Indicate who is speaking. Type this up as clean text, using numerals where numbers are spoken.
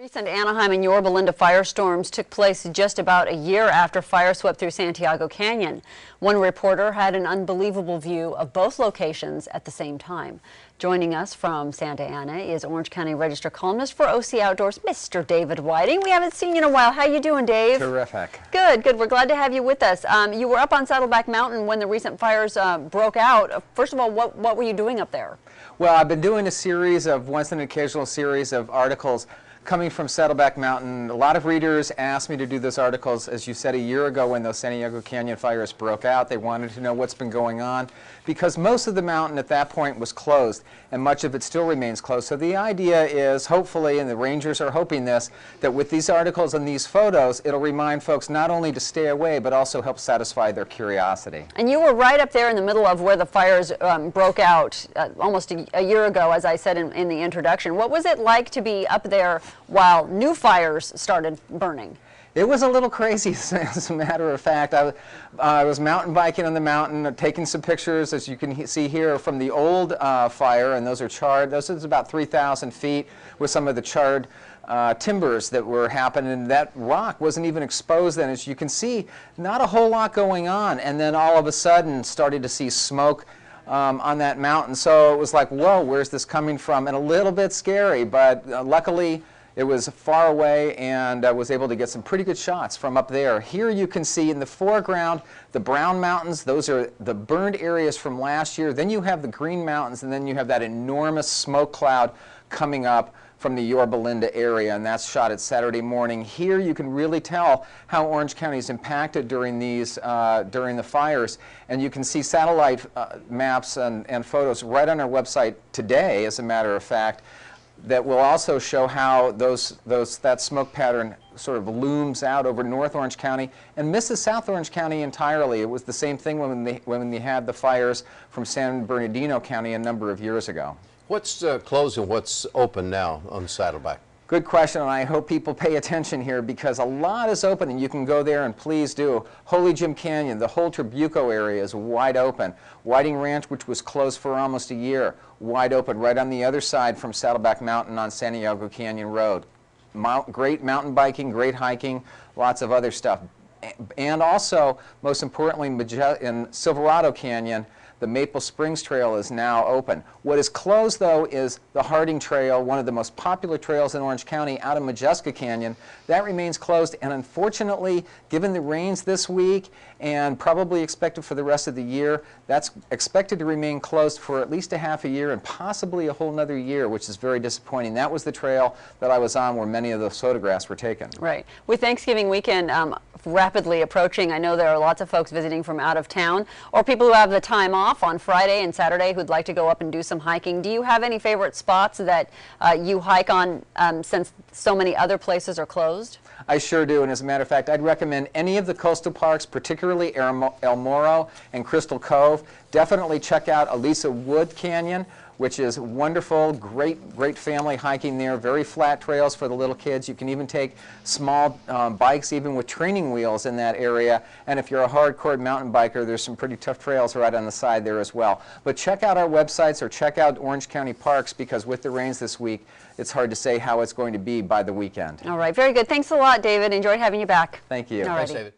Speaker 1: Recent Anaheim and Yorba Linda firestorms took place just about a year after fire swept through Santiago Canyon. One reporter had an unbelievable view of both locations at the same time. Joining us from Santa Ana is Orange County Register columnist for OC Outdoors, Mr. David Whiting. We haven't seen you in a while. How you doing, Dave?
Speaker 2: Terrific.
Speaker 1: Good, good. We're glad to have you with us. You were up on Saddleback Mountain when the recent fires broke out. First of all, what were you doing up there?
Speaker 2: Well, I've been doing a series of once in an occasional series of articles coming from Saddleback Mountain. A lot of readers asked me to do those articles, as you said, a year ago when those Santiago Canyon fires broke out. They wanted to know what's been going on because most of the mountain at that point was closed and much of it still remains closed. So the idea is, hopefully, and the rangers are hoping this, that with these articles and these photos, it'll remind folks not only to stay away but also help satisfy their curiosity.
Speaker 1: And you were right up there in the middle of where the fires broke out almost a year ago, as I said in the introduction. What was it like to be up there while new fires started burning?
Speaker 2: It was a little crazy, as a matter of fact. I was mountain biking on the mountain, taking some pictures, as you can see here, from the old fire, and those are charred. Those is about 3,000 feet with some of the charred timbers that were happening. And that rock wasn't even exposed then. As you can see, not a whole lot going on. And then all of a sudden, started to see smoke on that mountain. So it was like, whoa, where's this coming from? And a little bit scary, but luckily, it was far away, and I was able to get some pretty good shots from up there. Here you can see in the foreground the brown mountains. Those are the burned areas from last year. Then you have the green mountains, and then you have that enormous smoke cloud coming up from the Yorba Linda area, and that's shot at Saturday morning. Here you can really tell how Orange County is impacted during these during the fires, and you can see satellite maps and photos right on our website today, as a matter of fact, that will also show how that smoke pattern sort of looms out over North Orange County and misses South Orange County entirely. It was the same thing when they had the fires from San Bernardino County a number of years ago.
Speaker 3: What's closed and what's open now on Saddleback? Good
Speaker 2: question, and I hope people pay attention here because a lot is open, and you can go there, and please do. Holy Jim Canyon, the whole Trabuco area is wide open. Whiting Ranch, which was closed for almost a year, wide open right on the other side from Saddleback Mountain on Santiago Canyon Road. Great mountain biking, great hiking, lots of other stuff. And also, most importantly, in Silverado Canyon, the Maple Springs Trail is now open. What is closed, though, is the Harding Trail, one of the most popular trails in Orange County, out of Majeska Canyon. That remains closed, and unfortunately, given the rains this week and probably expected for the rest of the year, that's expected to remain closed for at least a half a year and possibly a whole nother year, which is very disappointing. That was the trail that I was on where many of those photographs were taken.
Speaker 1: Right. With Thanksgiving weekend rapidly approaching, I know there are lots of folks visiting from out of town or people who have the time off on Friday and Saturday who'd like to go up and do some hiking. Do you have any favorite spots that you hike on since so many other places are closed?
Speaker 2: I sure do, and as a matter of fact, I'd recommend any of the coastal parks, particularly El Morro and Crystal Cove. Definitely check out Elisa Wood Canyon, which is wonderful, great family hiking there, very flat trails for the little kids. You can even take small bikes, even with training wheels in that area. And if you're a hardcore mountain biker, there's some pretty tough trails right on the side there as well. But check out our websites or check out Orange County Parks, because with the rains this week, it's hard to say how it's going to be by the weekend.
Speaker 1: All right, very good. Thanks a lot, David. Enjoyed having you back.
Speaker 2: Thank you.
Speaker 3: Thanks, David.